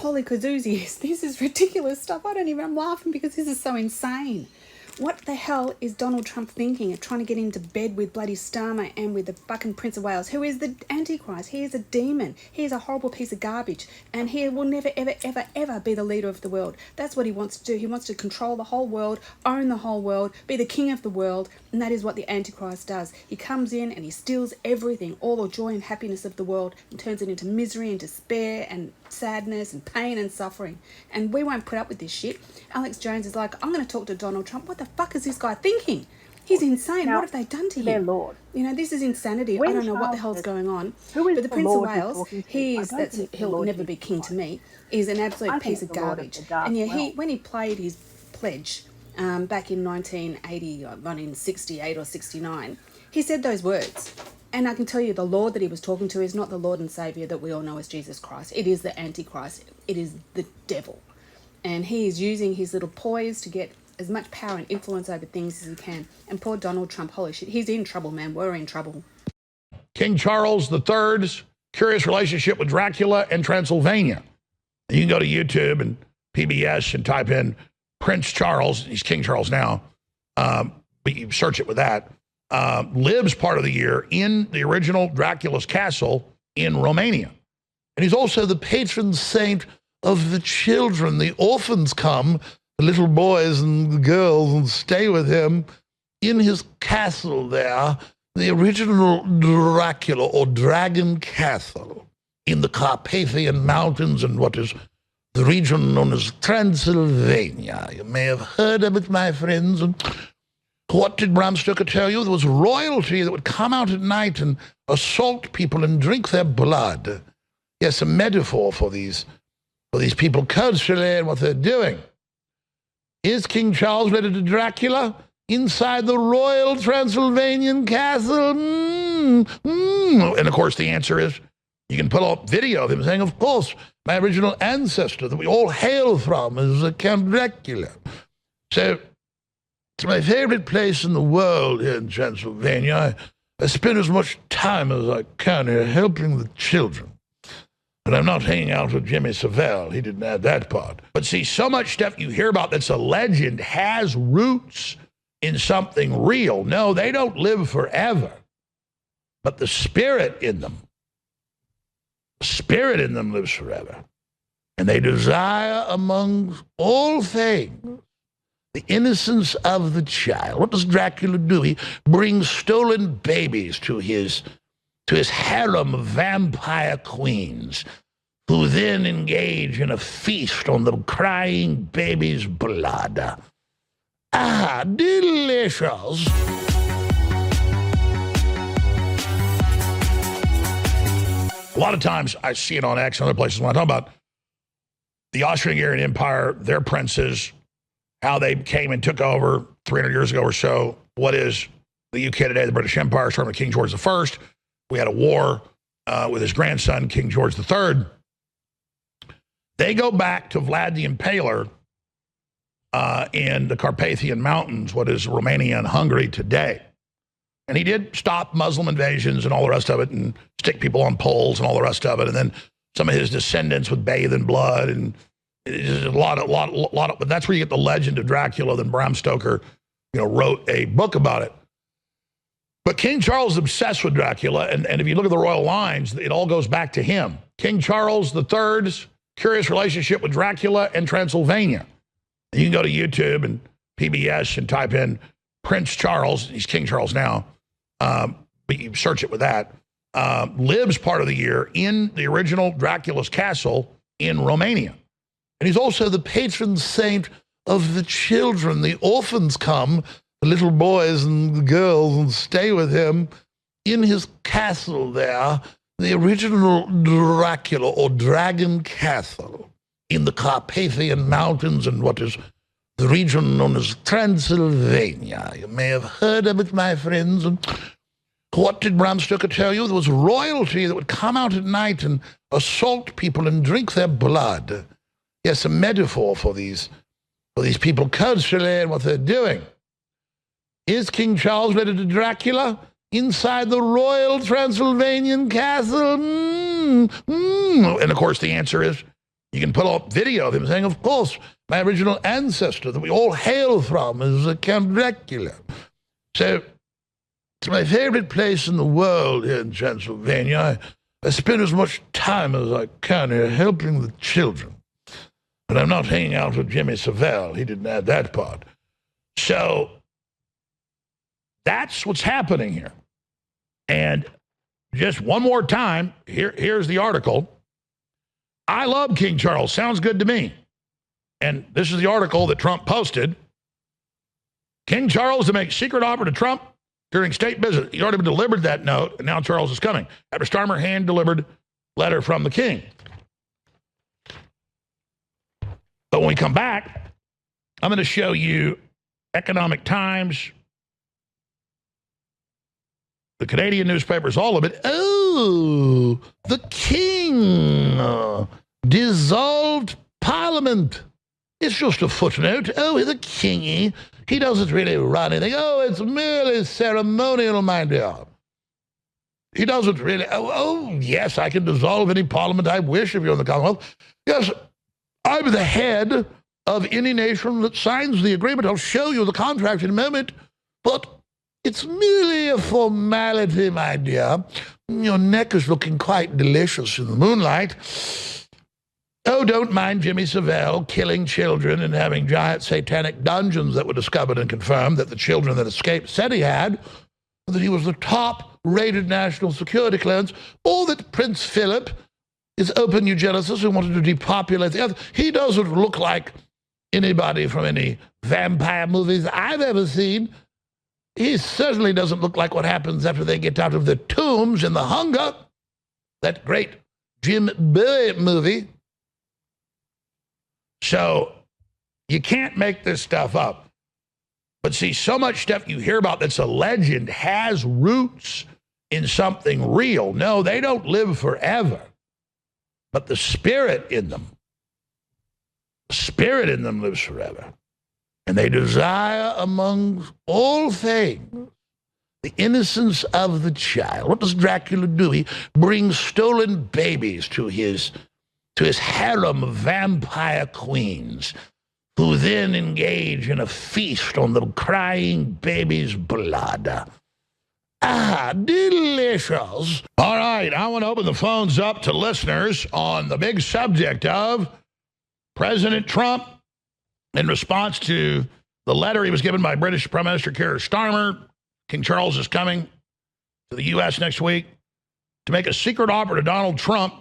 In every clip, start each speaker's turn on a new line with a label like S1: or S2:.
S1: holy kazoozies, this is ridiculous stuff. I'm laughing because this is so insane. What the hell is Donald Trump thinking of trying to get into bed with bloody Starmer and with the fucking Prince of Wales, who is the Antichrist? He is a demon. He is a horrible piece of garbage. And he will never, ever, ever, ever be the leader of the world. That's what he wants to do. He wants to control the whole world, own the whole world, be the king of the world. And that is what the Antichrist does. He comes in and he steals everything, all the joy and happiness of the world, and turns it into misery and despair and sadness and pain and suffering. And we won't put up with this shit. Alex Jones is like, I'm going to talk to Donald Trump. What the fuck is this guy thinking? He's insane. Now, what have they done to him?
S2: Their Lord.
S1: You know, this is insanity.
S2: When
S1: I don't know what the hell's going on. But the Prince of Wales, he'll never be king to me, is an absolute piece of garbage. And yeah, when he played his pledge back in 1968 or 69, he said those words. And I can tell you the Lord that he was talking to is not the Lord and Saviour that we all know as Jesus Christ. It is the Antichrist. It is the devil. And he is using his little poise to get as much power and influence over things as he can. And poor Donald Trump, holy shit, he's in trouble, man. We're in trouble.
S3: King Charles III's curious relationship with Dracula and Transylvania. You can go to YouTube and PBS and type in Prince Charles. He's King Charles now. But you search it with that. Lives part of the year in the original Dracula's castle in Romania. And he's also the patron saint of the children. The orphans come, the little boys and the girls, and stay with him in his castle there, the original Dracula or Dragon Castle in the Carpathian Mountains in what is the region known as Transylvania. You may have heard of it, my friends. And what did Bram Stoker tell you? There was royalty that would come out at night and assault people and drink their blood. Yes, a metaphor for these people culturally and what they're doing. Is King Charles related to Dracula? Inside the royal Transylvanian castle? And of course the answer is, you can pull up video of him saying, of course, my original ancestor that we all hail from is Count Dracula. So, it's my favorite place in the world here in Transylvania. I spend as much time as I can here helping the children. And I'm not hanging out with Jimmy Savile. He didn't add that part. But see, so much stuff you hear about that's a legend has roots in something real. No, they don't live forever. But the spirit in them lives forever. And they desire among all things the innocence of the child. What does Dracula do? He brings stolen babies to his harem of vampire queens, who then engage in a feast on the crying baby's blood. Ah, delicious. A lot of times I see it on X and other places when I talk about the Austro-Hungarian Empire, their princes, how they came and took over 300 years ago or so. What is the UK today, the British Empire, starting with King George I. We had a war with his grandson, King George III. They go back to Vlad the Impaler in the Carpathian Mountains, what is Romania and Hungary today. And he did stop Muslim invasions and all the rest of it and stick people on poles and all the rest of it. And then some of his descendants would bathe in blood and a lot of, but that's where you get the legend of Dracula. Then Bram Stoker, wrote a book about it. But King Charles is obsessed with Dracula, and if you look at the royal lines, it all goes back to him. King Charles III's curious relationship with Dracula and Transylvania. And you can go to YouTube and PBS and type in Prince Charles. He's King Charles now, but you search it with that. Lives part of the year in the original Dracula's castle in Romania. And he's also the patron saint of the children. The orphans come, the little boys and the girls, and stay with him in his castle there, the original Dracula or Dragon Castle in the Carpathian Mountains in what is the region known as Transylvania. You may have heard of it, my friends. And what did Bram Stoker tell you? There was royalty that would come out at night and assault people and drink their blood. Yes, a metaphor for these people culturally and what they're doing. Is King Charles related to Dracula? Inside the royal Transylvanian castle? And of course the answer is, You can pull up video of him saying, of course, my original ancestor that we all hail from is Count Dracula. So it's my favorite place in the world here in Transylvania. I spend as much time as I can here helping the children. But I'm not hanging out with Jimmy Savile. He didn't add that part. So that's what's happening here. And just one more time, here's the article. I love King Charles. Sounds good to me. And this is the article that Trump posted. King Charles to make secret offer to Trump during state visit. He'd already delivered that note, and now Charles is coming. After Starmer hand-delivered letter from the king. But when we come back, I'm going to show you Economic Times, the Canadian newspapers, all of it. Oh, the king dissolved Parliament. It's just a footnote. Oh, the king, he doesn't really run anything. Oh, it's merely ceremonial, my dear. He doesn't really. Oh, yes, I can dissolve any parliament I wish if you're in the Commonwealth. Yes, I'm the head of any nation that signs the agreement. I'll show you the contract in a moment. But it's merely a formality, my dear. Your neck is looking quite delicious in the moonlight. Oh, don't mind Jimmy Savile killing children and having giant satanic dungeons that were discovered and confirmed that the children that escaped said he had, that he was the top-rated national security clearance, or that Prince Philip is open eugenicist who wanted to depopulate the earth. He doesn't look like anybody from any vampire movies I've ever seen. He certainly doesn't look like what happens after they get out of the tombs in The Hunger, that great Jim Bowie movie. So you can't make this stuff up. But see, so much stuff you hear about that's a legend has roots in something real. No, they don't live forever. But the spirit in them lives forever. And they desire among all things the innocence of the child. What does Dracula do? He brings stolen babies to his harem of vampire queens, who then engage in a feast on the crying baby's blood. Ah, delicious. All right, I want to open the phones up to listeners on the big subject of President Trump in response to the letter he was given by British Prime Minister Keir Starmer. King Charles is coming to the U.S. next week to make a secret offer to Donald Trump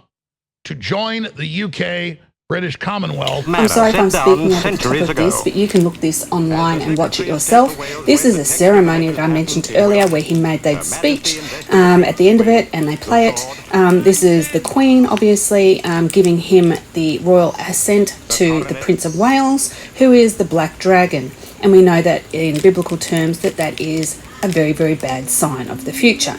S3: to join the UK British Commonwealth.
S1: I'm sorry if I'm speaking over the top of this, but you can look this online and watch it yourself. This is a ceremony that I mentioned earlier where he made that speech at the end of it, and they play it. This is the Queen, obviously, giving him the royal assent to the Prince of Wales, who is the Black Dragon. And we know that in biblical terms that is a very, very bad sign of the future.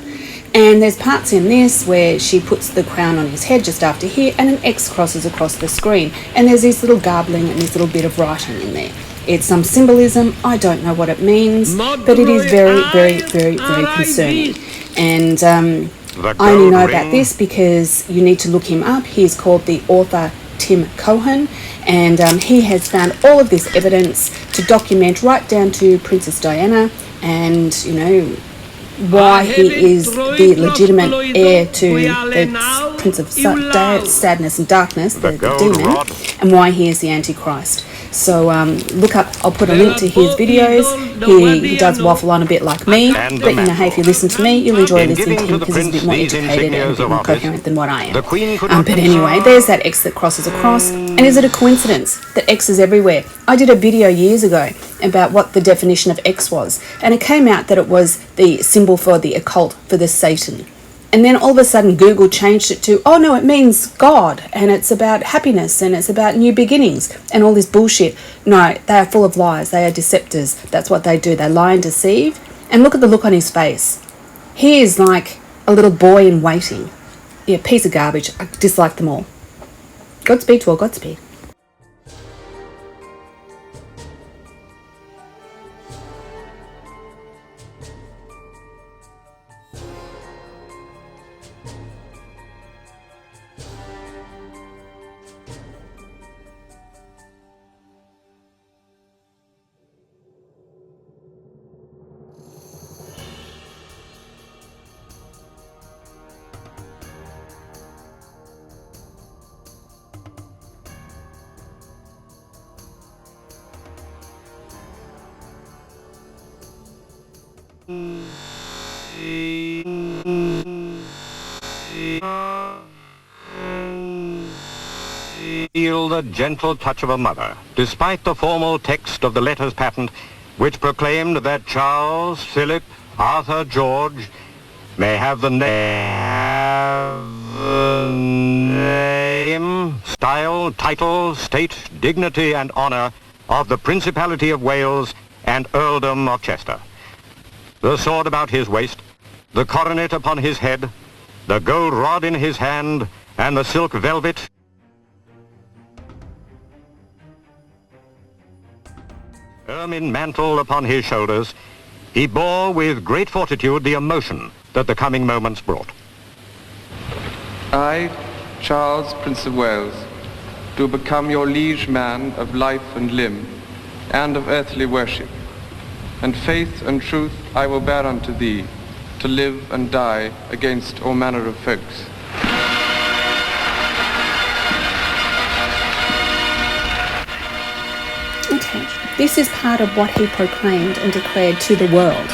S1: And there's parts in this where she puts the crown on his head just after here, and an X crosses across the screen. And there's this little garbling and this little bit of writing in there. It's some symbolism. I don't know what it means, but it is very, very, very, very concerning. And I only know about this because you need to look him up. He's called the author Tim Cohen, and he has found all of this evidence to document right down to Princess Diana and, you know, why he is the legitimate heir to the Prince of Sadness and Darkness, the demon, and why he is the Antichrist. So look up, I'll put a link to his videos. He does waffle on a bit like me, but you know, hey, if you listen to me, you'll enjoy listening to him because he's a bit more educated and a bit more coherent than what I am. But anyway, there's that X that crosses across. And is it a coincidence that X is everywhere? I did a video years ago about what the definition of X was, and it came out that it was the symbol for the occult, for the Satan. And then all of a sudden Google changed it to, oh no, it means God, and it's about happiness, and it's about new beginnings, and all this bullshit. No, they are full of lies. They are deceptors. That's what they do. They lie and deceive. And look at the look on his face. He is like a little boy in waiting. Yeah, piece of garbage. I dislike them all. Godspeed to all. Godspeed.
S2: Feel the gentle touch of a mother, despite the formal text of the letters patent, which proclaimed that Charles, Philip, Arthur, George may have the name, style, title, state, dignity, and honor of the Principality of Wales and Earldom of Chester. The sword about his waist, the coronet upon his head, the gold rod in his hand, and the silk velvet ermine mantle upon his shoulders, he bore with great fortitude the emotion that the coming moments brought.
S4: I, Charles, Prince of Wales, do become your liege man of life and limb, and of earthly worship, and faith and truth I will bear unto thee, to live and die against all manner of folks.
S1: Okay, this is part of what he proclaimed and declared to the world.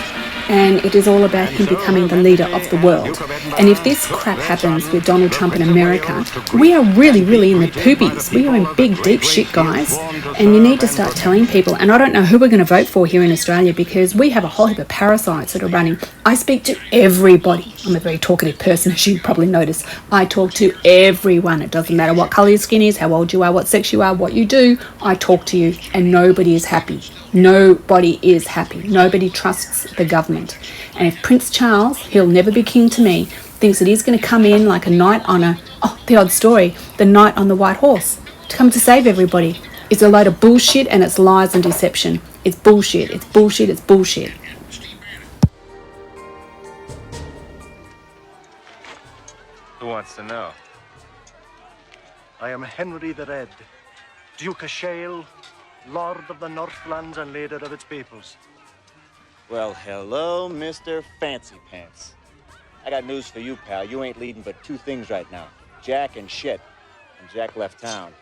S1: And it is all about him becoming the leader of the world. And if this crap happens with Donald Trump in America, we are really, really in the poopies. We are in big, deep shit, guys. And you need to start telling people. And I don't know who we're going to vote for here in Australia, because we have a whole heap of parasites that are running. I speak to everybody. I'm a very talkative person, as you probably noticed. I talk to everyone. It doesn't matter what colour your skin is, how old you are, what sex you are, what you do. I talk to you, and nobody is happy. Nobody is happy. Nobody trusts the government. And if Prince Charles, he'll never be king to me, thinks that he's going to come in like a knight on the odd story, the knight on the white horse, to come to save everybody, it's a load of bullshit, and it's lies and deception. It's bullshit. It's bullshit. It's bullshit.
S5: Who wants to know?
S6: I am Henry the Red, Duke of Shale, Lord of the Northlands and leader of its peoples.
S5: Well, hello, Mr. Fancy Pants. I got news for you, pal. You ain't leading but two things right now. Jack and shit. And Jack left town.